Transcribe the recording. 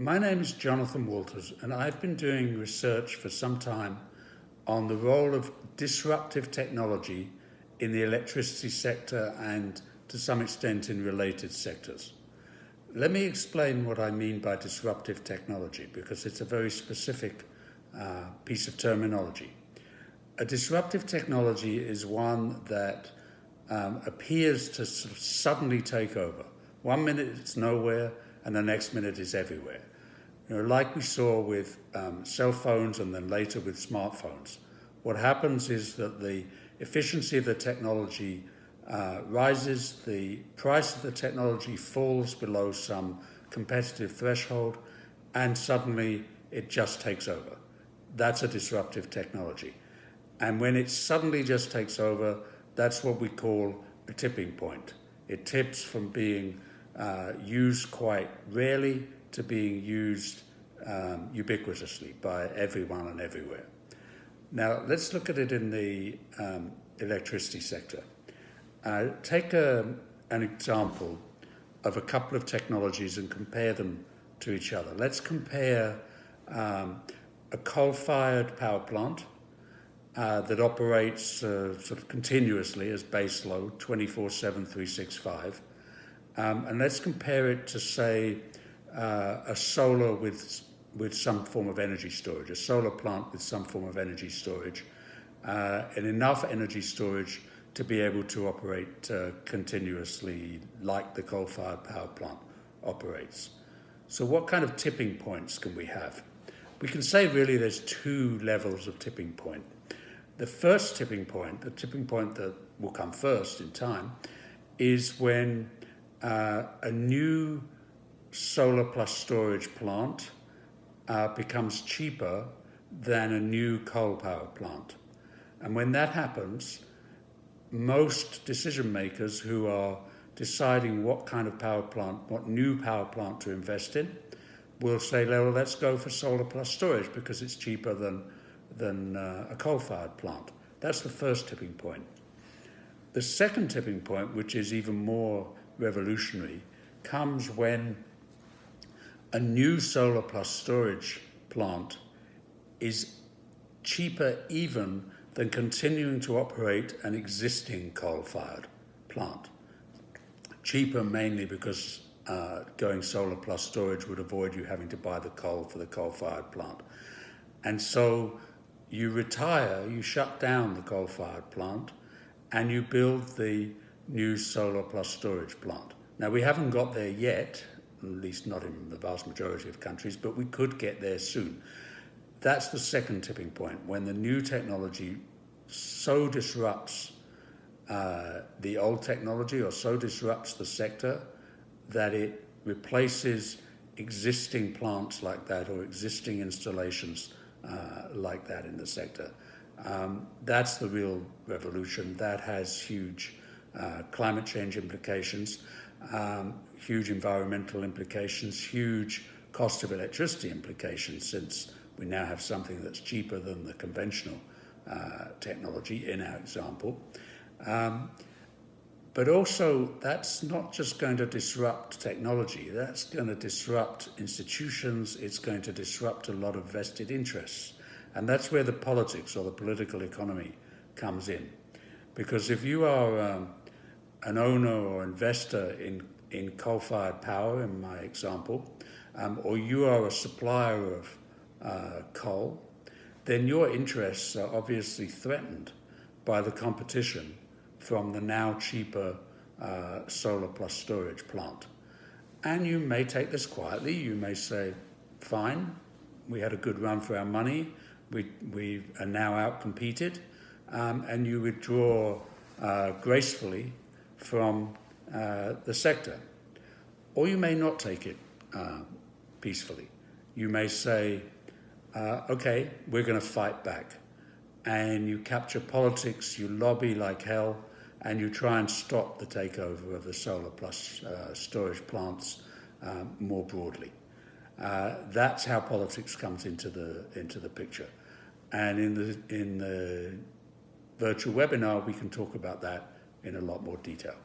My name is Jonathan Walters, and I've been doing research for some time on the role of disruptive technology in the electricity sector and to some extent in related sectors. Let me explain what I mean by disruptive technology, because it's a very specific piece of terminology. A disruptive technology is one that appears to sort of suddenly take over. 1 minute it's nowhere, and the next minute is everywhere. Like we saw with cell phones and then later with smartphones. What happens is that the efficiency of the technology rises, the price of the technology falls below some competitive threshold, and suddenly it just takes over. That's a disruptive technology. And when it suddenly just takes over, that's what we call a tipping point. It tips from being used quite rarely to being used ubiquitously by everyone and everywhere. Now, let's look at it in the electricity sector. Take an example of a couple of technologies and compare them to each other. Let's compare a coal-fired power plant that operates sort of continuously as base load, 24/7, 365. And let's compare it to, say, a solar with some form of energy storage, a solar plant with some form of energy storage, and enough energy storage to be able to operate continuously like the coal-fired power plant operates. So what kind of tipping points can we have? We can say really there's two levels of tipping point. The first tipping point, the tipping point that will come first in time, is when a new solar plus storage plant becomes cheaper than a new coal power plant. And when that happens, most decision makers who are deciding what kind of power plant, what new power plant to invest in, will say, well, let's go for solar plus storage because it's cheaper than a coal-fired plant. That's the first tipping point. The second tipping point, which is even more revolutionary, comes when a new solar plus storage plant is cheaper even than continuing to operate an existing coal-fired plant. Cheaper mainly because going solar plus storage would avoid you having to buy the coal for the coal-fired plant. And so you retire, you shut down the coal-fired plant, and you build the new solar plus storage plant. Now, we haven't got there yet, at least not in the vast majority of countries, but we could get there soon. That's the second tipping point, when the new technology so disrupts the old technology or so disrupts the sector that it replaces existing plants like that or existing installations like that in the sector. That's the real revolution. That has huge climate change implications, huge environmental implications, huge cost of electricity implications, since we now have something that's cheaper than the conventional technology in our example. But also, that's not just going to disrupt technology, that's going to disrupt institutions, it's going to disrupt a lot of vested interests. And that's where the politics or the political economy comes in. Because if you are an owner or investor in coal-fired power, in my example, or you are a supplier of coal, then your interests are obviously threatened by the competition from the now cheaper solar plus storage plant. And you may take this quietly. You may say, fine, we had a good run for our money, we are now outcompeted, and you withdraw gracefully from the sector. Or you may not take it peacefully. You may say, okay, we're going to fight back. And you capture politics, you lobby like hell, and you try and stop the takeover of the solar plus storage plants more broadly. That's how politics comes into the picture. And in the virtual webinar, we can talk about that in a lot more detail.